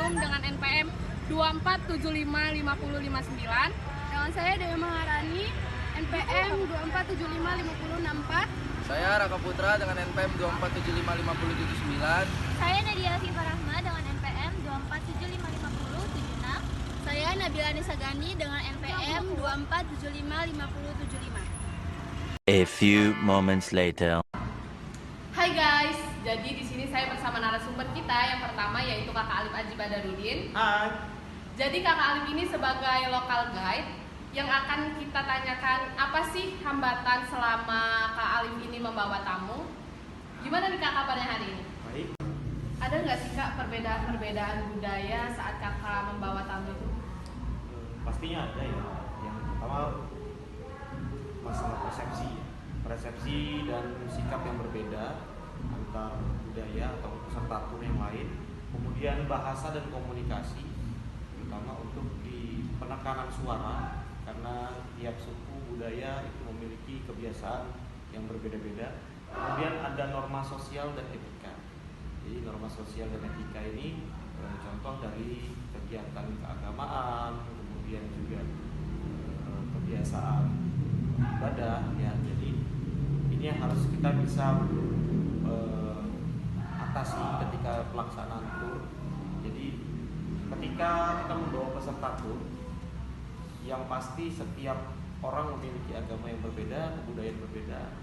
Dengan NPM 24755059. Dengan saya Dewi Maharani, NPM 24755064. Saya Raka Putra dengan NPM 24755079. Saya Nadia Siva Rahma dengan NPM 24755076. Saya Nabila Nisagani dengan NPM 24755075. A few moments later. Hai guys, jadi di sini saya bersama narasumber kita yang pertama yaitu Kakak Alif Aji Badarudin. Hai. Jadi Kakak Alif ini sebagai local guide yang akan kita tanyakan apa sih hambatan selama Kak Alif ini membawa tamu. Gimana nih Kak kabarnya hari ini? Baik. Ada nggak sih Kak perbedaan budaya saat Kakak membawa tamu itu? Pastinya ada ya. Yang pertama masalah persepsi dan sikap yang berbeda antar budaya atau peserta tur yang lain. Kemudian bahasa dan komunikasi, terutama untuk di penekanan suara, karena tiap suku budaya itu memiliki kebiasaan yang berbeda-beda. Kemudian ada norma sosial dan etika. Jadi norma sosial dan etika ini contoh dari kegiatan keagamaan, kemudian juga kebiasaan ibadah ya. Jadi ini yang harus kita bisa atasi ketika pelaksanaan tur. Jadi ketika kita membawa peserta tur, yang pasti setiap orang memiliki agama yang berbeda, kebudayaan berbeda.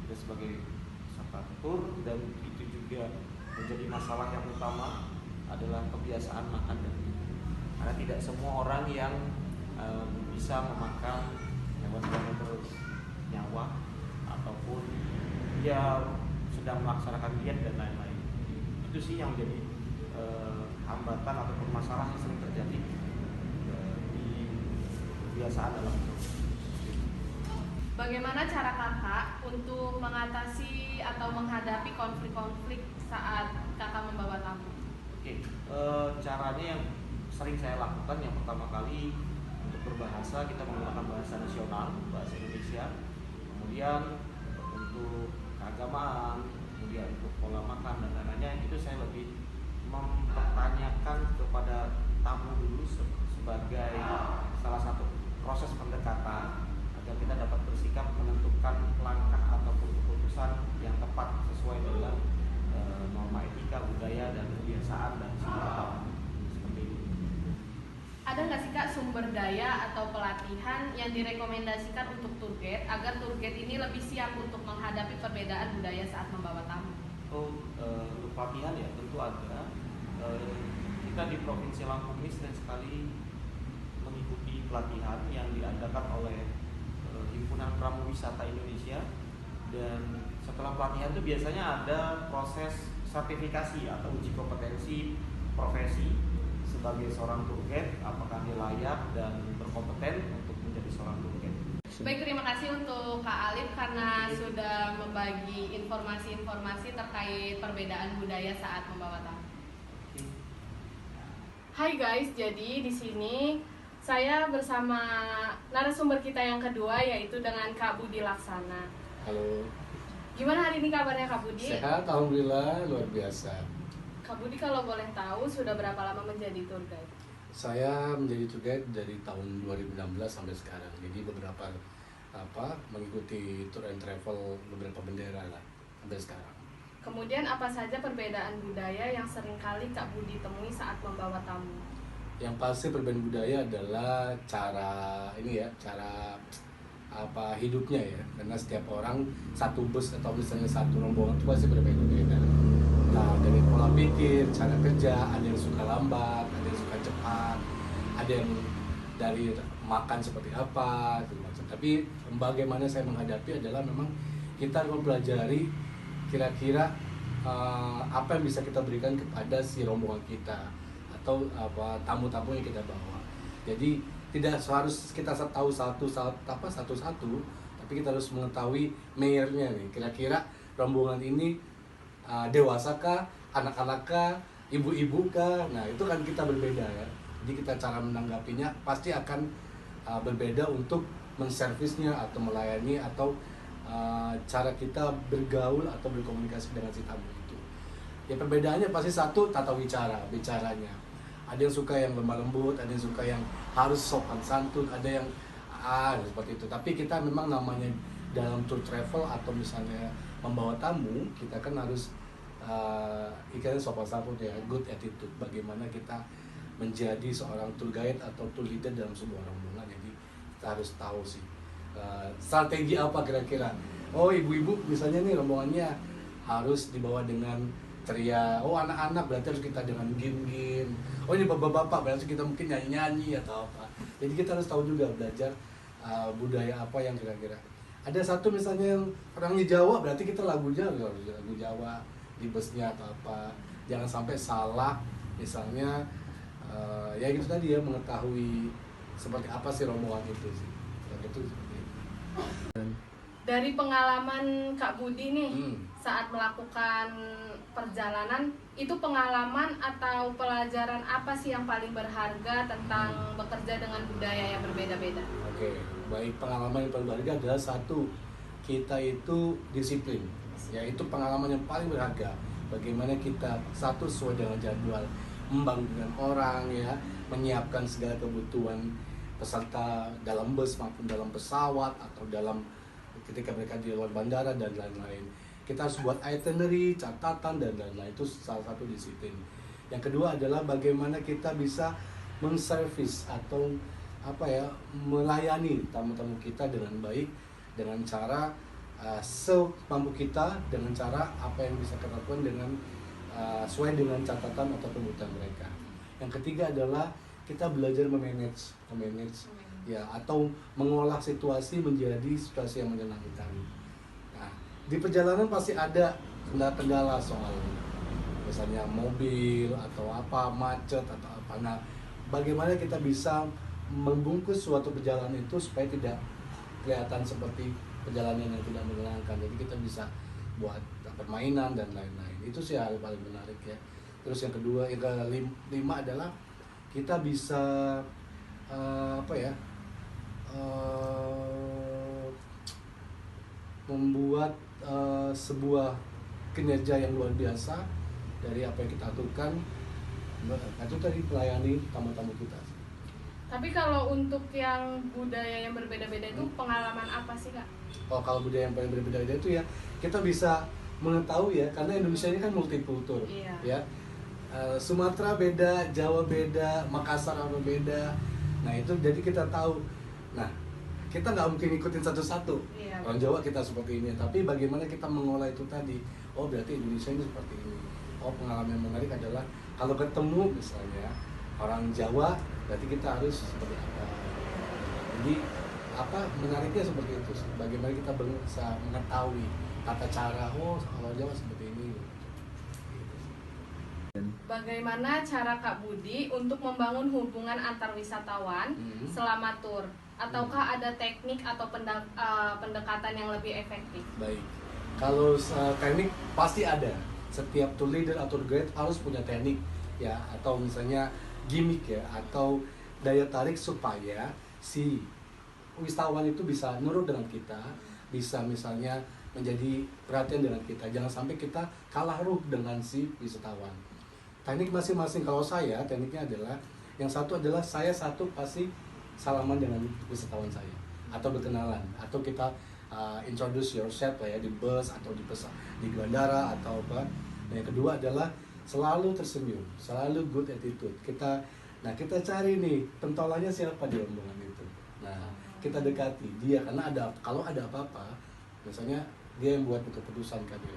Kita sebagai peserta tur, dan itu juga menjadi masalah yang utama adalah kebiasaan makan dan minum. Karena tidak semua orang yang bisa memakan hewan-hewan bernyawa ataupun dia sedang melaksanakan diet dan lain-lain. Itu sih yang menjadi hambatan ataupun masalah yang sering terjadi di kebiasaan dalam tur. Bagaimana cara Kakak untuk mengatasi atau menghadapi konflik-konflik saat Kakak membawa tamu? Oke, caranya yang sering saya lakukan, yang pertama kali untuk berbahasa kita menggunakan bahasa nasional, bahasa Indonesia. Kemudian untuk keagamaan, kemudian untuk pola makan dan lain-lainnya, itu saya lebih mempertanyakan kepada tamu dulu sebagai salah satu proses pendekatan agar kita dapat bersikap menentukan langkah ataupun keputusan yang tepat sesuai dengan norma etika, budaya, dan kebiasaan dan sikap tamu. Seperti itu. Ada nggak sih Kak sumber daya atau pelatihan yang direkomendasikan untuk tour guide agar tour guide ini lebih siap untuk menghadapi perbedaan budaya saat membawa tamu? Untuk pelatihan ya tentu ada. Kita di Provinsi Lampung ini sering sekali mengikuti pelatihan yang diadakan oleh Himpunan Pramu Wisata Indonesia, dan setelah pelatihan itu biasanya ada proses sertifikasi atau uji kompetensi profesi sebagai seorang tour guide, apakah dia layak dan berkompeten untuk menjadi seorang tour guide. Baik, terima kasih untuk Kak Alif karena sudah membagi informasi-informasi terkait perbedaan budaya saat membawa tamu. Hai guys, jadi di sini saya bersama narasumber kita yang kedua yaitu dengan Kak Budi Laksana. Halo. Gimana hari ini kabarnya Kak Budi? Sehat, alhamdulillah, luar biasa. Kak Budi kalau boleh tahu sudah berapa lama menjadi tour guide? Saya menjadi tour guide dari tahun 2016 sampai sekarang. Jadi beberapa mengikuti tour and travel beberapa bendera lah sampai sekarang. Kemudian apa saja perbedaan budaya yang sering kali Kak Budi temui saat membawa tamu? Yang pasti perbedaan budaya adalah cara apa hidupnya ya, karena setiap orang satu bus atau misalnya satu rombongan itu pasti berbeda-beda. Nah, dari pola pikir, cara kerja, ada yang suka lambat, ada yang suka cepat, ada yang dari makan seperti apa, gitu macam. Tapi bagaimana saya menghadapi adalah memang kita harus mempelajari kira-kira apa yang bisa kita berikan kepada si rombongan kita atau apa tamu-tamu yang kita bawa. Jadi tidak harus kita tahu satu-satu, tapi kita harus mengetahui mayornya nih. Kira-kira rombongan ini dewasa kah, anak-anak kah, ibu-ibu kah? Nah itu kan kita berbeda ya. Jadi kita cara menanggapinya pasti akan berbeda untuk menservisnya atau melayani atau cara kita bergaul atau berkomunikasi dengan si tamu itu. Ya perbedaannya pasti satu, tata bicaranya. Ada yang suka yang lemah lembut, ada yang suka yang harus sopan santun, ada yang seperti itu. Tapi kita memang namanya dalam tour travel atau misalnya membawa tamu, kita kan harus ikannya sopan santun ya, good attitude. Bagaimana kita menjadi seorang tour guide atau tour leader dalam sebuah rombongan. Jadi kita harus tahu sih strategi apa kira-kira. Oh ibu-ibu misalnya nih rombongannya harus dibawa dengan ceria. Oh anak-anak berarti harus kita dengan gin-gin. Oh ini bapak-bapak berarti kita mungkin nyanyi-nyanyi atau apa. Jadi kita harus tahu juga belajar budaya apa yang kira-kira. Ada satu misalnya yang orang di Jawa berarti kita lagu Jawa di busnya atau apa. Jangan sampai salah misalnya ya gitu tadi ya, mengetahui seperti apa sih rombongan itu sih. Yang itu seperti itu. Dari pengalaman Kak Budi nih saat melakukan perjalanan, itu pengalaman atau pelajaran apa sih yang paling berharga tentang bekerja dengan budaya yang berbeda-beda? Oke, baik, pengalaman yang paling berharga adalah satu, kita itu disiplin. Ya itu pengalaman yang paling berharga. Bagaimana kita satu sesuai dengan jadwal, membangun dengan orang ya, menyiapkan segala kebutuhan peserta dalam bus maupun dalam pesawat atau dalam ketika mereka di luar bandara dan lain-lain. Kita harus buat itinerary, catatan dan lain-lain. Itu salah satu disiplin. Yang kedua adalah bagaimana kita bisa menservis atau apa ya, melayani tamu-tamu kita dengan baik dengan cara semampu kita, dengan cara apa yang bisa kita lakukan dengan sesuai dengan catatan atau kebutuhan mereka. Yang ketiga adalah kita belajar memanage ya, atau mengolah situasi menjadi situasi yang menyenangkan. Nah, di perjalanan pasti ada kendala-kendala soal misalnya mobil atau apa, macet atau apa. Nah, bagaimana kita bisa membungkus suatu perjalanan itu supaya tidak kelihatan seperti perjalanan yang tidak menyenangkan. Jadi kita bisa buat permainan dan lain-lain. Itu sih hal paling menarik ya. Terus yang kedua, yang kelima adalah kita bisa membuat sebuah kinerja yang luar biasa dari apa yang kita lakukan. Itu tadi melayani tamu-tamu kita. Tapi kalau untuk yang budaya yang berbeda-beda itu pengalaman apa sih Kak? Oh kalau budaya yang paling berbeda-beda itu ya kita bisa mengetahui ya, karena Indonesia ini kan multikultur. Iya. Ya. Sumatera beda, Jawa beda, Makassar beda. Nah itu jadi kita tahu. Nah kita nggak mungkin ikutin satu-satu. Iya. Orang Jawa kita seperti ini, tapi bagaimana kita mengolah itu tadi? Oh berarti Indonesia ini seperti ini. Oh pengalaman yang menarik adalah kalau ketemu misalnya orang Jawa, berarti kita harus seperti apa? Jadi apa menariknya seperti itu? Bagaimana kita bisa mengetahui tata cara? Oh orang Jawa seperti ini. Bagaimana cara Kak Budi untuk membangun hubungan antar wisatawan selama tur? Ataukah ada teknik atau pendekatan yang lebih efektif? Baik, kalau teknik pasti ada. Setiap tour leader atau tour guide harus punya teknik ya, atau misalnya gimmick ya, atau daya tarik supaya si wisatawan itu bisa nurut dengan kita, bisa misalnya menjadi perhatian dengan kita. Jangan sampai kita kalah ruh dengan si wisatawan. Teknik masing-masing, kalau saya tekniknya adalah yang satu adalah saya pasti salaman dengan wisatawan saya atau berkenalan, atau kita introduce yourself lah ya di bus atau di bandara atau apa. Nah, yang kedua adalah selalu tersenyum, selalu good attitude. Kita cari nih pentolannya siapa di rombongan itu. Nah kita dekati dia, karena kalau ada apa-apa misalnya dia yang buat keputusan kan ya.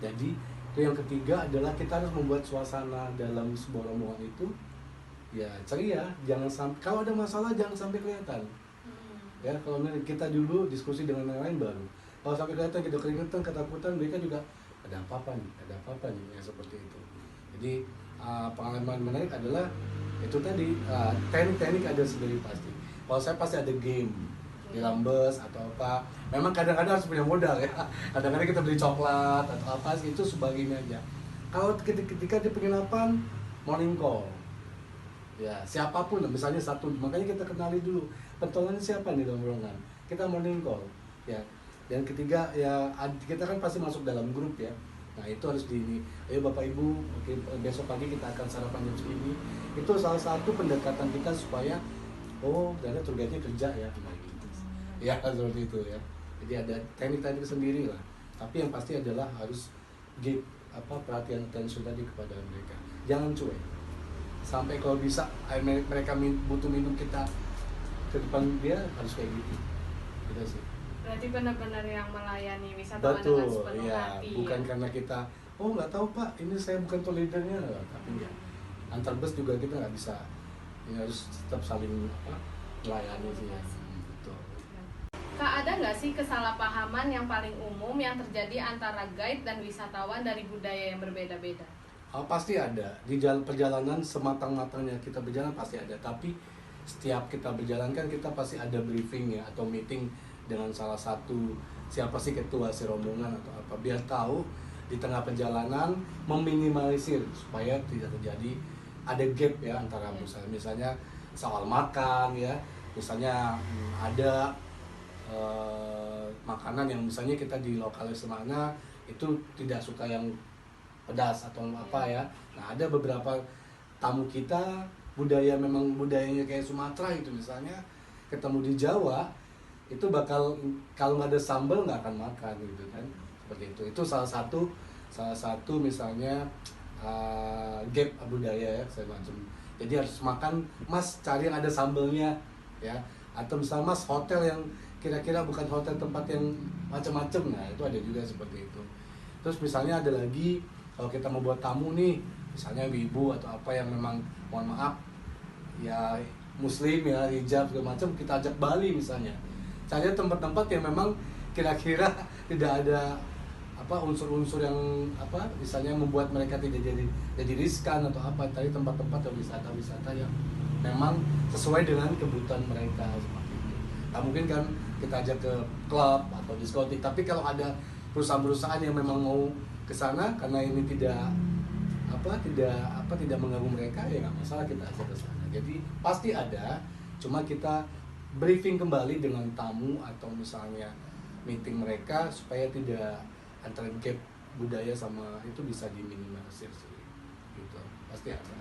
Jadi itu yang ketiga adalah kita harus membuat suasana dalam sebuah rombongan itu ya ceria, jangan sampai kalau ada masalah jangan sampai kelihatan. Ya kalau kita dulu diskusi dengan yang lain baru, kalau sampai kelihatan kita keringetan, ketakutan, mereka juga ada apa-apa nih ya seperti itu. Jadi pengalaman menarik adalah itu tadi teknik-teknik ada sendiri pasti. Kalau saya pasti ada game di Lambes atau apa. Memang kadang-kadang harus punya modal ya. Kadang-kadang kita beli coklat atau apa itu sebagainya aja. Kalau ketika di penginapan morning call, ya siapapun, misalnya satu, makanya kita kenali dulu pentolannya siapa nih dalam rombongan. Kita morning call, ya. Dan ketiga ya kita kan pasti masuk dalam grup ya. Nah itu harus ayo Bapak Ibu, besok pagi kita akan sarapan jam segini. Itu salah satu pendekatan kita supaya ternyata tour guide-nya kerja ya, ya seperti itu ya. Jadi ada teknik-teknik sendiri lah. Tapi yang pasti adalah harus give perhatian attention tadi kepada mereka. Jangan cuek. Sampai kalau bisa mereka butuh minum kita ke depan dia harus kayak gitu. Gitu sih. Berarti benar-benar yang melayani wisatawan dengan sepenuh hati. Bukan karena kita nggak tahu Pak, ini saya bukan tour leadernya, tapi ya antar bus juga kita nggak bisa. Ini harus tetap saling melayani sih ya. Betul. Kak, ada nggak sih kesalahpahaman yang paling umum yang terjadi antara guide dan wisatawan dari budaya yang berbeda-beda? Pasti ada. Di perjalanan sematang-matangnya kita berjalan pasti ada. Tapi setiap kita berjalan kan kita pasti ada briefing ya atau meeting dengan salah satu siapa sih ketua si rombongan atau apa, biar tahu di tengah perjalanan meminimalisir supaya tidak terjadi ada gap ya antara misalnya soal makan ya, misalnya ada makanan yang misalnya kita di lokalis mana itu tidak suka yang pedas atau apa ya. Nah ada beberapa tamu kita memang budayanya kayak Sumatera itu misalnya, ketemu di Jawa itu bakal kalau nggak ada sambal nggak akan makan gitu kan, seperti itu salah satu misalnya gap budaya ya saya macam. Jadi harus makan Mas cari yang ada sambalnya ya, atau misalnya Mas hotel yang kira-kira bukan hotel tempat yang macam-macam, nah itu ada juga seperti itu. Terus misalnya ada lagi kalau kita mau buat tamu nih misalnya ibu atau apa yang memang mohon maaf ya muslim ya hijab segala macam, kita ajak Bali misalnya, cari tempat-tempat yang memang kira-kira tidak ada unsur-unsur yang misalnya membuat mereka tidak jadi riskan atau apa, tadi tempat-tempat atau wisata-wisata yang memang sesuai dengan kebutuhan mereka seperti itu. Nah mungkin kan kita ajak ke klub atau diskotik, tapi kalau ada perusahaan-perusahaan yang memang mau ke sana karena ini tidak mengganggu mereka ya nggak masalah kita ajak ke sana. Jadi pasti ada, cuma kita briefing kembali dengan tamu atau misalnya meeting mereka supaya tidak antara gap budaya sama itu bisa diminimalisir sih. Gitu. Pasti ada.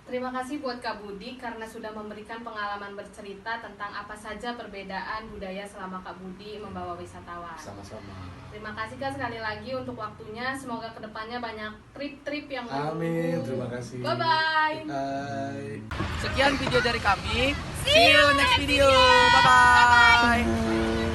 Terima kasih buat Kak Budi karena sudah memberikan pengalaman bercerita tentang apa saja perbedaan budaya selama Kak Budi membawa wisatawan. Sama-sama. Terima kasih Kak sekali lagi untuk waktunya. Semoga kedepannya banyak trip-trip yang Amin. Terima kasih. Bye-bye. Bye. Sekian video dari kami. See you next video. Bye bye.